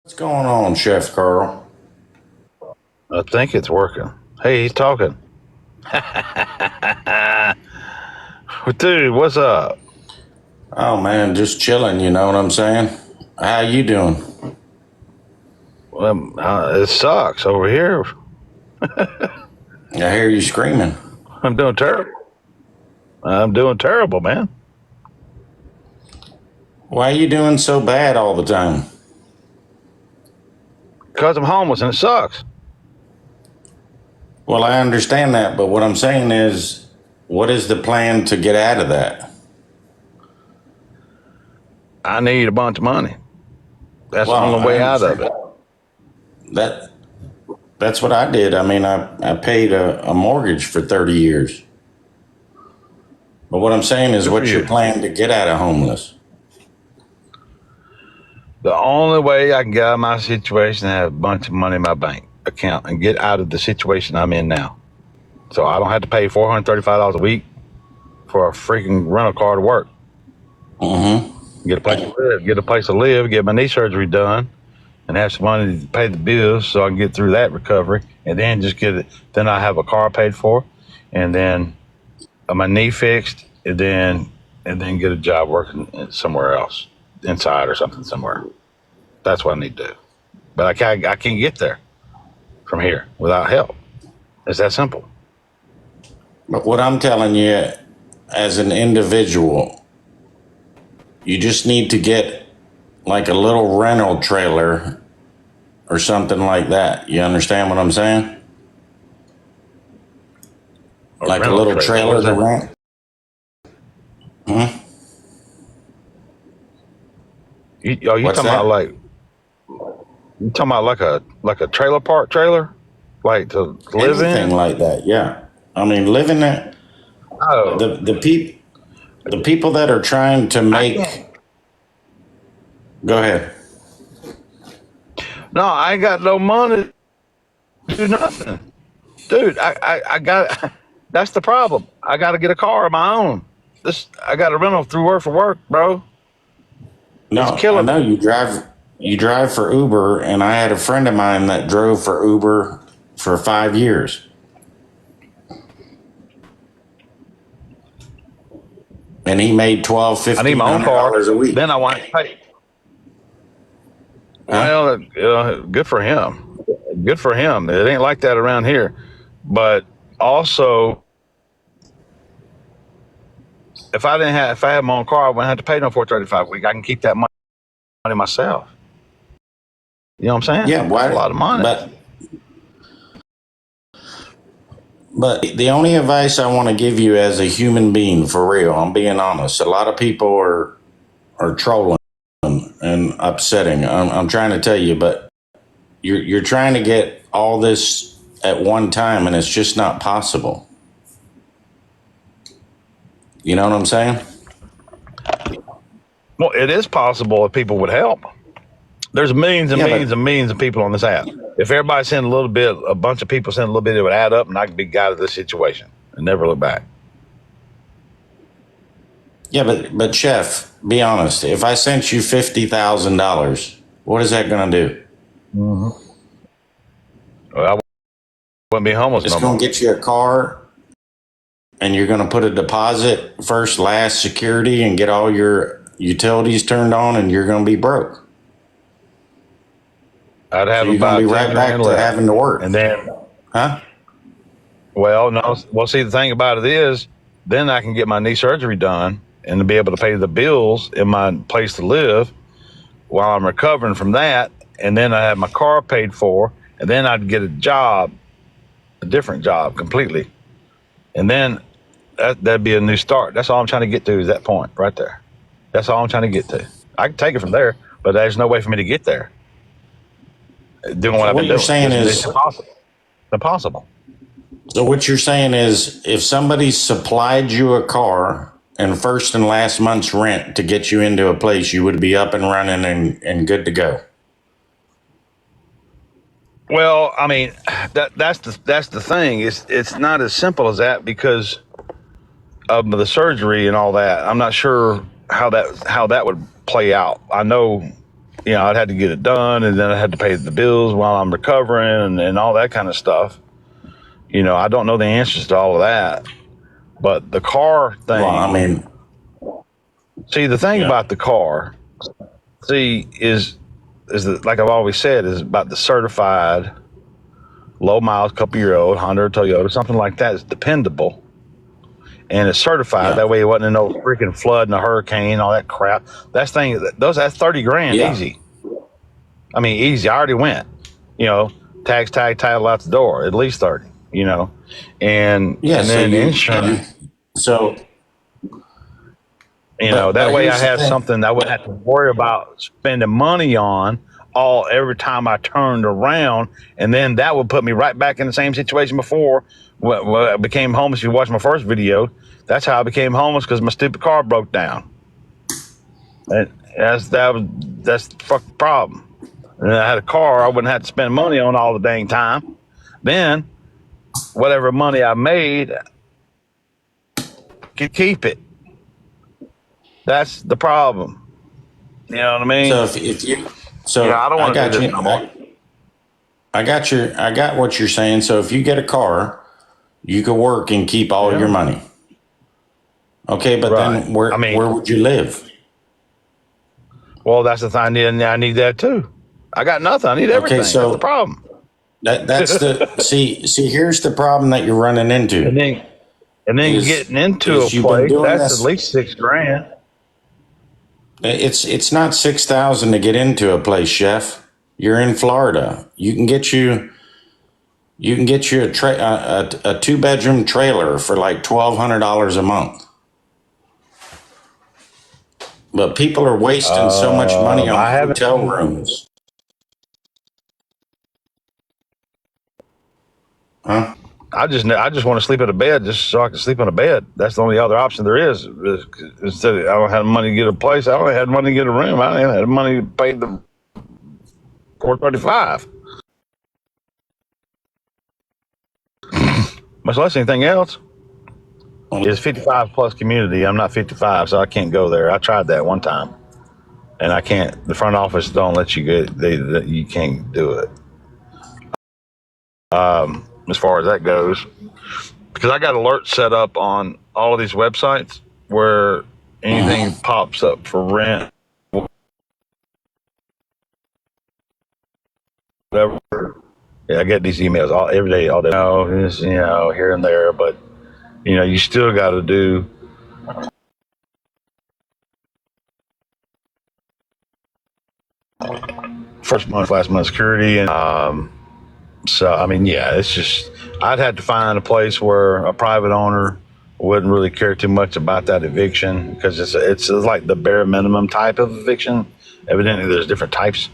What's going on, Chef Carl? I think it's working. Hey, he's talking. Dude, what's up? Oh man, just chilling. You know what I'm saying? How you doing? Well, it sucks over here. I hear you screaming. I'm doing terrible. I'm doing terrible, man. Why are you doing so bad all the time? Because I'm homeless and it sucks. Well, I understand that, but what I'm saying is, what is the plan to get out of that? I need a bunch of money. That's the Well, only I way out of understand it. that. That's what I did. I mean, I paid a mortgage for 30 years. But what I'm saying is, Good for what's your you. plan to get out of homeless? The only way I can get out of my situation is have a bunch of money in my bank account and get out of the situation I'm in now. So I don't have to pay $435 a week for a freaking rental car to work. Mm-hmm. Get a place to live, get my knee surgery done, and have some money to pay the bills so I can get through that recovery, and then just get it. Then I have a car paid for, and then my knee fixed, and then get a job working somewhere else, inside or something somewhere. That's what I need to do. But I can't get there from here without help. It's that simple. But what I'm telling you, as an individual, you just need to get like a little rental trailer or something like that. You understand what I'm saying? A Like a rental little trailer. What trailer is to that? rent. Hmm? You What's talking about that? like like a trailer park trailer, like to live Anything in? like that? Yeah. I mean, living it. Oh, The people that are trying to I can't. make. Go ahead. No, I ain't got no money to do nothing. Dude, I got that's the problem. I got to get a car of my own. This I got to rental through work for work, bro. It's No, I killing know me. you drive. You drive for Uber, and I had a friend of mine that drove for Uber for 5 years, and he made 12, I need fifteen my own hundred car. dollars a week. Then I want to pay. Huh? Well, good for him. Good for him. It ain't like that around here. But also, if I had my own car, I wouldn't have to pay no 435 a week. I can keep that money myself. You know what I'm saying? Yeah. That's a Why? lot of money. But the only advice I want to give you as a human being, for real, I'm being honest. A lot of people are trolling and upsetting. I'm trying to tell you, but you're trying to get all this at one time, and it's just not possible. You know what I'm saying? Well, it is possible if people would help. There's millions and Yeah, millions but and millions of people on this app. If everybody sent a little bit, a bunch of people sent a little bit, it would add up, and I could be out of this situation and never look back. but Chef, be honest. If I sent you $50,000, what is that going to do? Mm-hmm. I wouldn't be homeless It's no going more. to get you a car, and you're going to put a deposit first, last, security, and get all your utilities turned on, and you're going to be broke. I'd So have you're going to about be 10 right back grand to left. having to work, And then, huh? well, no, well, see, the thing about it is, then I can get my knee surgery done and to be able to pay the bills in my place to live while I'm recovering from that. And then I have my car paid for, and then I'd get a job, a different job completely. And then that'd be a new start. That's all I'm trying to get to is that point right there. That's all I'm trying to get to. I can take it from there, but there's no way for me to get there doing what So I've what been you're doing. saying It's is, impossible. It's impossible. so what you're saying is, if somebody supplied you a car and first and last month's rent to get you into a place, you would be up and running and good to go. Well, I mean, that's the thing. It's not as simple as that because of the surgery and all that. I'm not sure how that would play out. I know I'd had to get it done, and then I had to pay the bills while I'm recovering, and all that kind of stuff. I don't know the answers to all of that, but the car Well, I thing. mean, See, the thing yeah, about the car, is that, like I've always said, is about the certified low miles, couple-year-old Honda or Toyota, something like that is dependable and it's certified. yeah, That way, it wasn't in no freaking flood and a hurricane, all that crap. That's 30 grand yeah, easy. I mean, easy. I already went. You know, tags, tag, title out the door, at least 30. And yeah. So then you, insurance. so, That but way I here's the have thing. something I wouldn't have to worry about spending money on all every time I turned around, and then that would put me right back in the same situation before. When I became homeless. If you watched my first video, that's how I became homeless, because my stupid car broke down. And that's the fucking problem. And I had a car I wouldn't have to spend money on all the dang time. Then whatever money I made, could keep it. That's the problem. You know what I So mean? if you, so I don't I want to do got this you. no more. I got what you're saying. So if you get a car, you could work and keep all your Yeah. money. Okay, but Right. then I mean, where would you live? well, that's the thing. I need that too. I got nothing. I need Okay, everything. That's the so problem. that's the see here's the problem that you're running And into then getting into a is you've been place, doing that's at this. least 6 grand. It's not 6,000 to get into a place, chef. You're in Florida. You can get you a 2 bedroom trailer for like $1,200 a month. But people are wasting so much money on I haven't. hotel rooms. Huh? I just want to sleep in a bed just so I can sleep in a bed. That's the only other option there is. Instead, I don't have money to get a place. I only had money to get a room. I didn't have money to pay the 435. Much less anything else. It's 55 plus community. I'm not 55, so I can't go there. I tried that one time, and I can't. The front office don't let you get. You can't do it. As far as that goes, because I got alerts set up on all of these websites where anything pops up for rent, whatever. Yeah, I get these emails every day, all day. Here and there, but you still got to do first month, last month security, and so I mean, yeah, it's just I'd have to find a place where a private owner wouldn't really care too much about that eviction, because it's like the bare minimum type of eviction. Evidently, there's different types,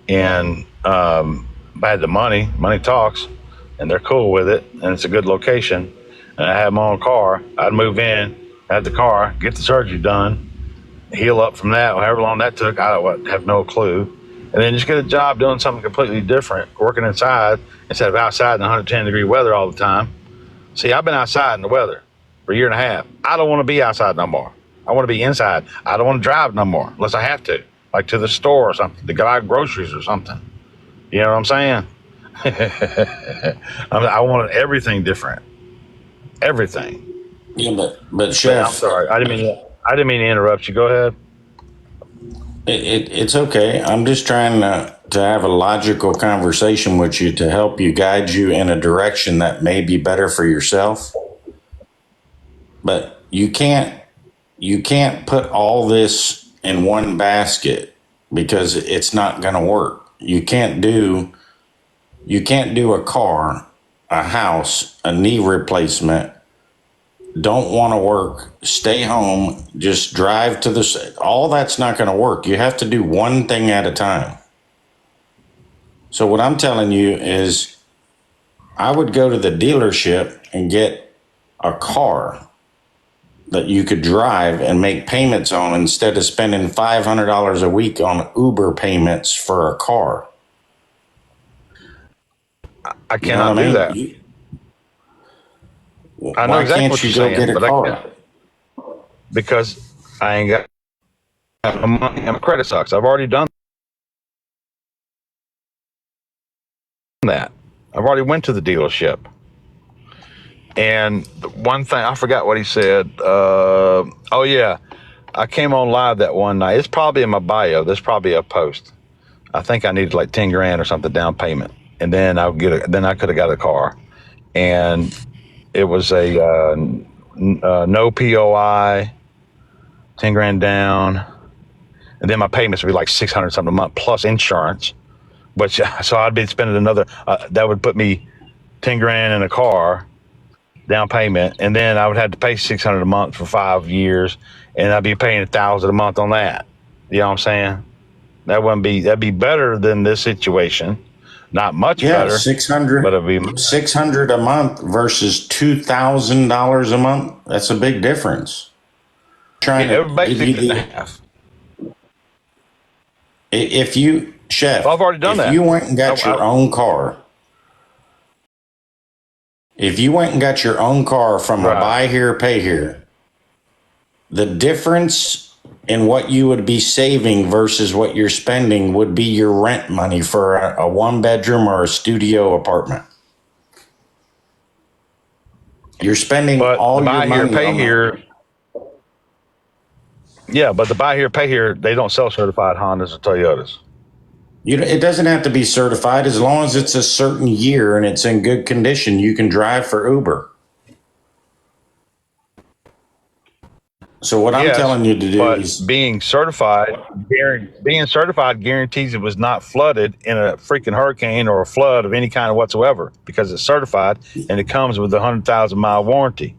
and if I had the money talks, and they're cool with it, and it's a good location, and I have my own car, I'd move in, have the car, get the surgery done, heal up from that, however long that took, I have no clue. And then just get a job doing something completely different, working inside instead of outside in 110-degree weather all the time. See, I've been outside in the weather for a year and a half. I don't want to be outside no more. I want to be inside. I don't want to drive no more unless I have to, like to the store or something, to buy groceries or something. You know what I'm saying? I wanted everything different. Everything. Yeah, but But I'm chef, sorry. I didn't mean to interrupt you. Go ahead. it's okay. I'm just trying to have a logical conversation with you to help you guide you in a direction that may be better for yourself. But you can't put all this in one basket because it's not going to work. You can't do a car, a house, a knee replacement. Don't want to work, stay home, just drive to the. All that's not going to work. You have to do one thing at a time. So, what I'm telling you is, I would go to the dealership and get a car that you could drive and make payments on instead of spending $500 a week on Uber payments for a car. I You know cannot what I do mean? that. I know Why exactly can't what you you're go get saying, a but I car? can't, because I ain't got my money and my credit sucks. I've already done that. I've already went to the dealership. And one thing, I forgot what he said. Oh, yeah. I came on live that one night. It's probably in my bio. There's probably a post. I think I needed like 10 grand or something down payment. And then then I could have got a car. And it was a no POI, 10 grand down. And then my payments would be like 600 something a month plus insurance. Which, so I'd be spending another, that would put me 10 grand in a car down payment, and then I would have to pay 600 a month for 5 years, and I'd be paying 1,000 a month on that. You know what I'm saying? That'd be better than this situation. Not much better. 600, but it'd be 600 a month versus $2,000 a month. That's a big difference. Trying to give you half. If you, Chef, I've already done that. If you went and got your own car, from a buy here, pay here, the difference in what you would be saving versus what you're spending would be your rent money for a one bedroom or a studio apartment. You're spending all your money. Buy here, pay here. Yeah, but the buy here, pay here, they don't sell certified Hondas or Toyotas. It doesn't have to be certified. As long as it's a certain year and it's in good condition, you can drive for Uber. So what I'm telling you to do is being certified guarantees it was not flooded in a freaking hurricane or a flood of any kind whatsoever, because it's certified and it comes with a 100,000-mile warranty.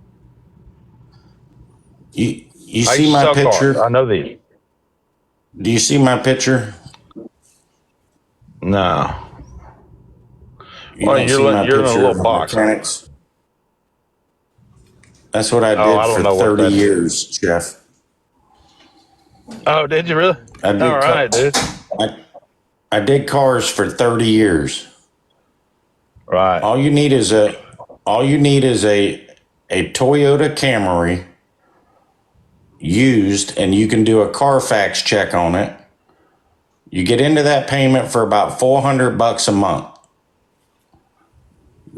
You see my picture? Cars. I know these. Do you see my picture? No. You're in a little box. Mechanics. That's what I did for 30 years, Chef. Oh, did you really? All right, dude. I did cars for 30 years. Right. All you need is a Toyota Camry used, and you can do a Carfax check on it. You get into that payment for about $400 a month.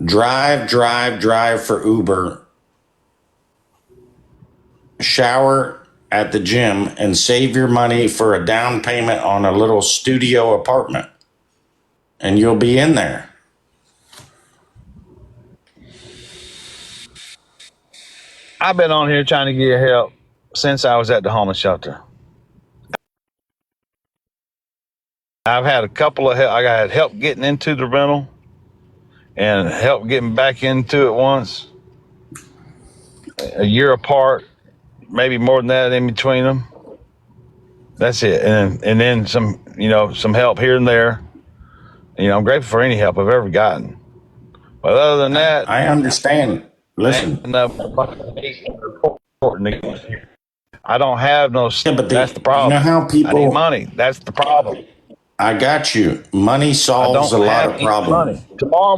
Drive for Uber. Shower at the gym and save your money for a down payment on a little studio apartment. And you'll be in there. I've been on here trying to get help since I was at the homeless shelter. I've had a couple of help. I had help getting into the rental and help getting back into it once. A year apart, maybe more than that in between them. That's it. And then some help here and there. I'm grateful for any help I've ever gotten. But other than that, I understand. Listen. I don't have no. That's the problem. You know how people. I need money. That's the problem. I got you. Money solves a lot of problems. Tomorrow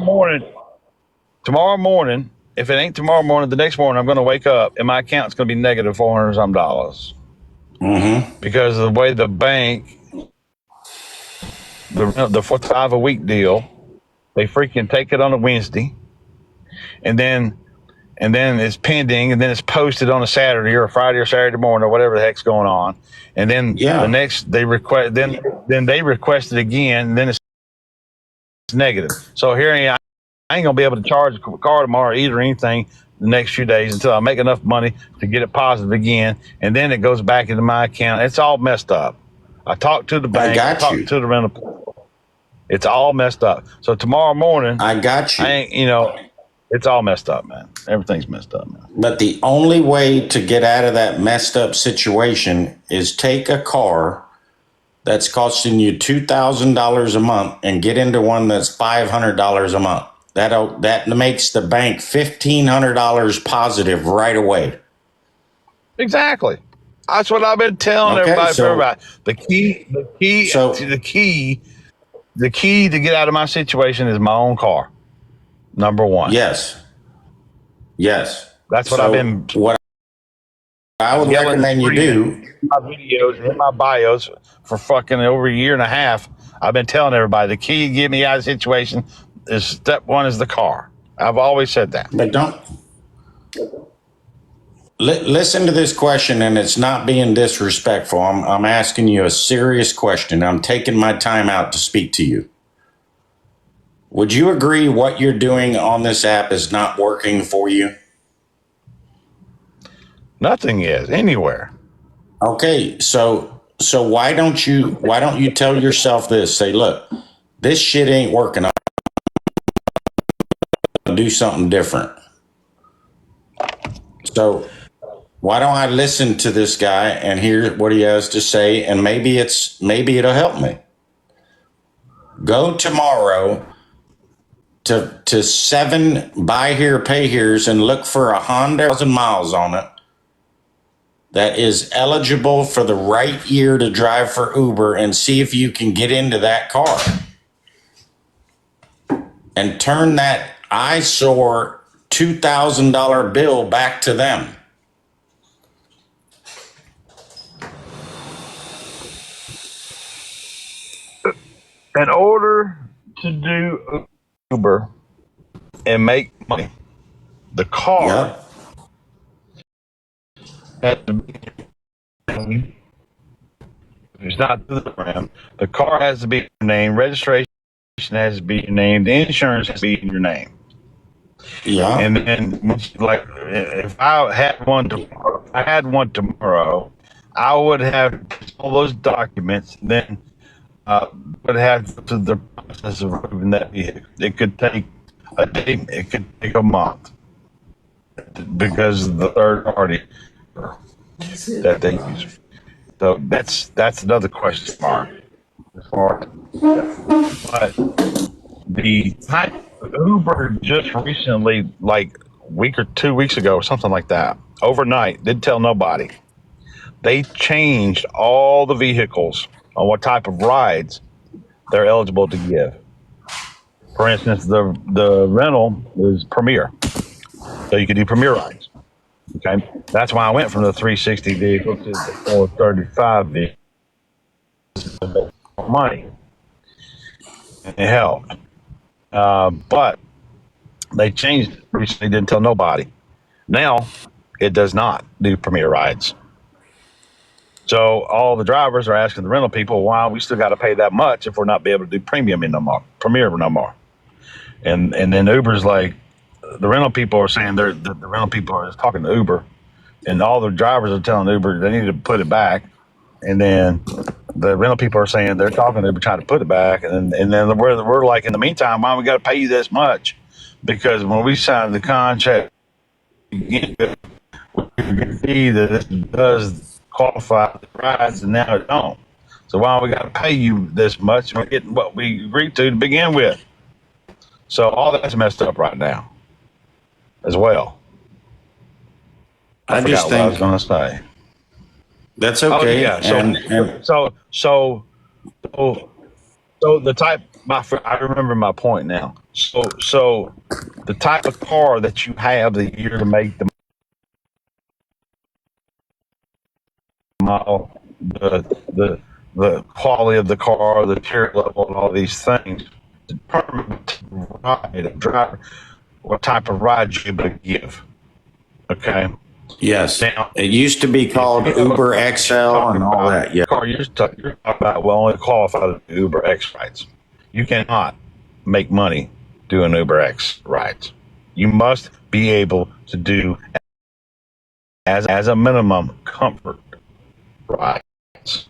morning, if it ain't tomorrow morning, the next morning I'm going to wake up and my account's going to be negative $400 some. Mm-hmm. Because of the way the bank, the 4-5 a week deal, they freaking take it on a Wednesday, and then it's pending, and then it's posted on a Saturday or a Friday or Saturday morning or whatever the heck's going on, and then the next they request, then they request it again, and then it's negative. So here I ain't gonna be able to charge a car tomorrow either or anything the next few days until I make enough money to get it positive again, and then it goes back into my account. It's all messed up. I talked to the bank. I talked to the rental. It's all messed up. So tomorrow morning, I got you. It's all messed up, man. Everything's messed up, man. But the only way to get out of that messed up situation is take a car that's costing you $2,000 a month and get into one that's $500 a month. That makes the bank $1,500 positive right away. Exactly. That's what I've been telling everybody. The key to get out of my situation is my own car. Number one. Yes. That's what I've been. What I would recommend you do. My videos and my bios for fucking over a year and a half. I've been telling everybody the key to get me out of the situation. is step one is the car. I've always said that. But don't listen to this question, and it's not being disrespectful. I'm asking you a serious question. I'm taking my time out to speak to you. Would you agree what you're doing on this app is not working for you? Nothing is anywhere. Okay, so why don't you tell yourself this? Say, look, this shit ain't working. I'll do something different. So why don't I listen to this guy and hear what he has to say, and maybe it'll help me. Go tomorrow to 7 buy here, pay here's and look for a Honda 1,000 miles on it that is eligible for the right year to drive for Uber, and see if you can get into that car and turn that eyesore $2,000 bill back to them. In order to do Uber and make money, the car Yep. has to be. It's not the brand. The car has to be your name. Registration has to be your name. The insurance has to be in your name. Yeah. And then, like, if I had one tomorrow, I would have all those documents. Then would have to the process of removing that vehicle. It could take a day. It could take a month because of the third party that they use. So that's another question mark. As far, but the type Uber just recently, like a week or 2 weeks ago, or something like that, overnight, didn't tell nobody. They changed all the vehicles on what type of rides they're eligible to give. For instance, the rental is Premier, so you could do Premier rides. Okay, that's why I went from the 360 vehicle to the 435 vehicle. Money, and it helped. But they changed it recently, didn't tell nobody. Now it does not do Premier rides. So all the drivers are asking the rental people, why we still got to pay that much if we're not be able to do premium no more, Premier no more. And then Uber's like, the rental people are saying the rental people are talking to Uber, and all the drivers are telling Uber they need to put it back. And then the rental people are saying they're talking to Uber trying to put it back. And then we're like, in the meantime, why we got to pay you this much? Because when we signed the contract, we can see that this does qualify for the rides, and now it don't. So why we got to pay you this much? We're getting what we agreed to begin with. So all that's messed up right now, as well. I just forgot what I was think going to say. that's Oh okay. yeah. And So the type. I remember my point now. So the type of car that you have, the year to make the model, the quality of the car, the tier level, and all these things determine what type of ride you're able to give. Okay. yes, Now, it used to be called Uber XL and all that. Yeah. car you're talking about will only qualify to Uber X rides. You cannot make money doing Uber X rides. You must be able to do as a minimum comfort rides.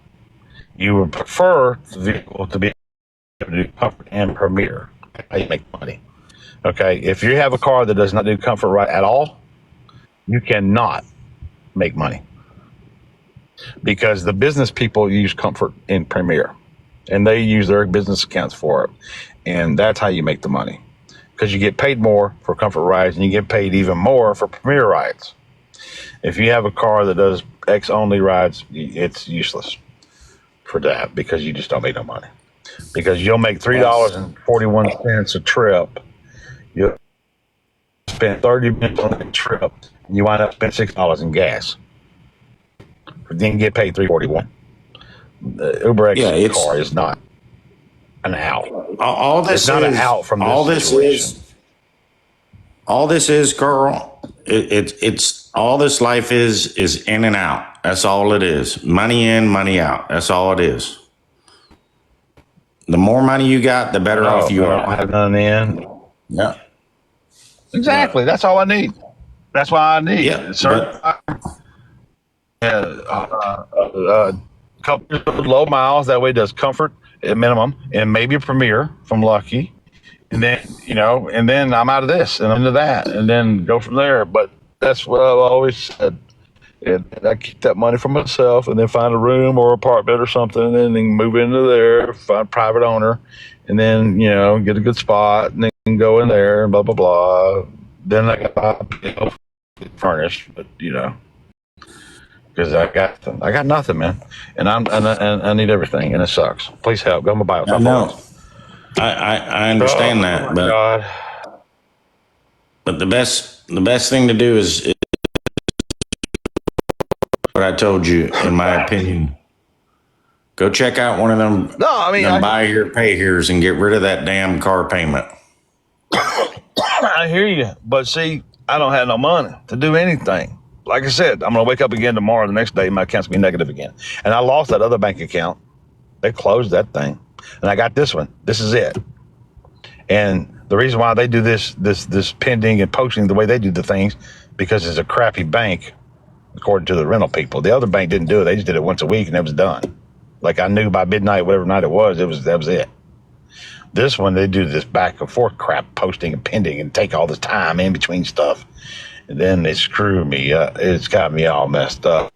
You would prefer the vehicle to be able to do comfort and Premier. That's how you make money. Okay, if you have a car that does not do comfort ride at all, you cannot make money because the business people use comfort in Premier, and they use their business accounts for it, and that's how you make the money because you get paid more for comfort rides and you get paid even more for Premier rides. If you have a car that does X only rides, it's useless for that because you just don't make no money. Because you'll make $3.41 a trip. You'll spend 30 minutes on a trip, and you wind up spending $6 in gas. Then get paid $3.41. The Uber X Yeah, car is not. an out. All this It's not an is out from all this this situation. all this is, Carl. It's all this life is in and out. That's all it is. Money in, money out. That's all it is. The more money you got, the better off you I don't are. have none in. Yeah. Exactly. That's all I need. That's why I need. Yeah. Certified. Couple of low miles. That way it does comfort at minimum and maybe a Premier from Lucky. And then, and then I'm out of this and into that and then go from there. But that's what I've always said. And I keep that money for myself and then find a room or apartment or something and then move into there, find a private owner and then, get a good spot and then go in there and blah, blah, blah. Then I got furnished, but, because I got nothing, man. And I need everything and it sucks. Please help. Go buy a I know. I understand that, but God. but the best thing to do is what I told you, in my opinion. Go check out one of them. No, I mean, them buy here, pay here's, and get rid of that damn car payment. I hear you, but see, I don't have no money to do anything. Like I said, I'm gonna wake up again tomorrow. The next day, my account's gonna be negative again, and I lost that other bank account. They closed that thing, and I got this one. This is it. And the reason why they do this pending and posting the way they do the things, because it's a crappy bank, according to the rental people. The other bank didn't do it. They just did it once a week, and it was done. Like I knew by midnight, whatever night it was, that was it. This one, they do this back and forth crap, posting and pending, and take all this time in between stuff. And then they screw me up. It's got me all messed up.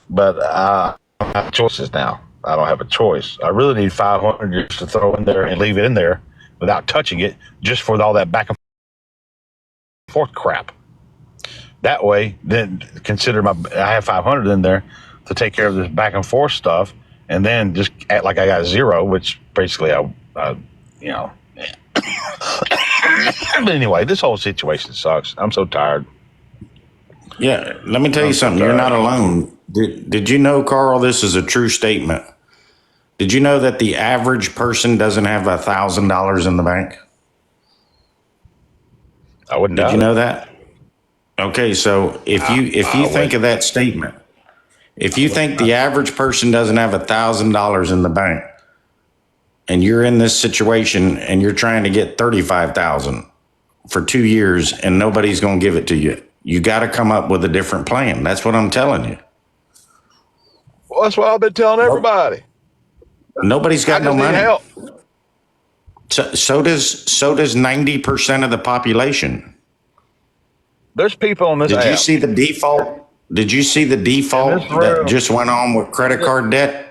But I have choices now. I don't have a choice. I really need 500 just to throw in there and leave it in there without touching it, just for all that back and forth crap. That way, then consider I have 500 in there to take care of this back and forth stuff, and then just act like I got zero, which basically but anyway, this whole situation sucks. I'm so tired. Yeah, let me tell you something. You're not alone. Did you know, Carl, this is a true statement? Did you know that the average person doesn't have $1,000 in the bank? I wouldn't. Did you know that? Okay, so if you think of that statement, if you think the average person doesn't have $1,000 in the bank, and you're in this situation and you're trying to get $35,000 for 2 years and nobody's going to give it to you, you got to come up with a different plan. That's what I'm telling you. Well, that's what I've been telling everybody. Nobody's got no money. Help. So does 90% of the population. There's people on this app. Did you see the default? Did you see the default that just went on with credit card debt?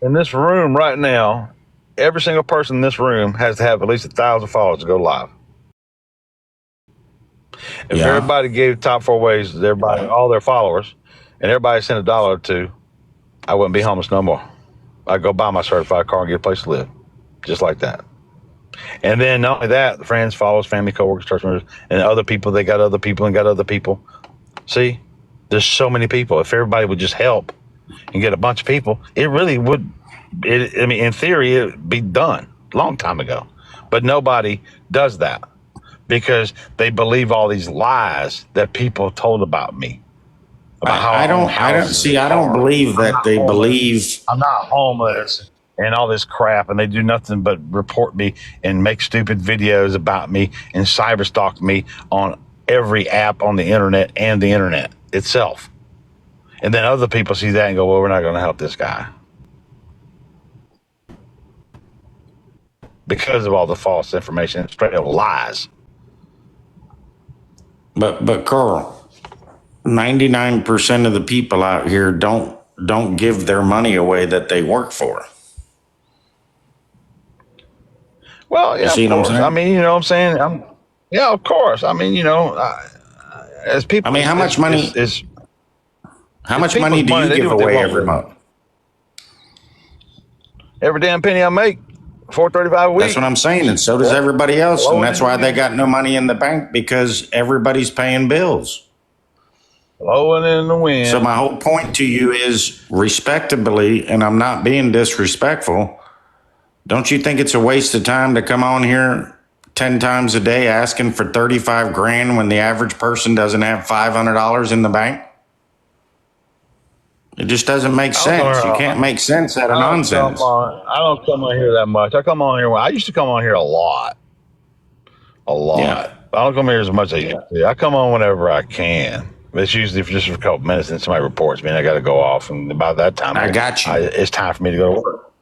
In this room right now, every single person in this room has to have at least 1,000 followers to go live. If everybody gave top 4 ways to everybody, all their followers, and everybody sent $1 or $2, I wouldn't be homeless no more. I'd go buy my certified car and get a place to live, just like that. And then not only that, friends, followers, family, coworkers, church members, and other people, they got other people and got other people. See, there's so many people. If everybody would just help and get a bunch of people, it really would. In theory, it'd be done a long time ago. But nobody does that because they believe all these lies that people told about me. About how I don't believe that they believe I'm not homeless and all this crap, and they do nothing but report me and make stupid videos about me and cyberstalk me on every app on the internet and the internet itself. And then other people see that and go, well, we're not going to help this guy. Because of all the false information, straight up lies. But Carl, 99% of the people out here don't give their money away that they work for. Well, yeah, you see what I'm saying? I mean, you know what I'm saying? Yeah, of course. I mean, as people. I mean, how much money do you give away every month? Every damn penny I make, $4.35 a week. That's what I'm saying, and so does everybody else, and that's why they got no money in the bank, because everybody's paying bills. Blowing in the wind. So my whole point to you is, respectably, and I'm not being disrespectful, Don't you think it's a waste of time to come on here 10 times a day asking for 35 grand when the average person doesn't have $500 in the bank? It just doesn't make sense. You can't make sense out of nonsense. I don't come on here that much. I come on here. I used to come on here a lot. Yeah. I don't come here as much as I used to. I come on whenever I can. It's usually just for a couple minutes, and somebody reports me, and I got to go off. And about that time, I got you. It's time for me to go to work.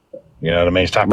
You know what I mean? It's time.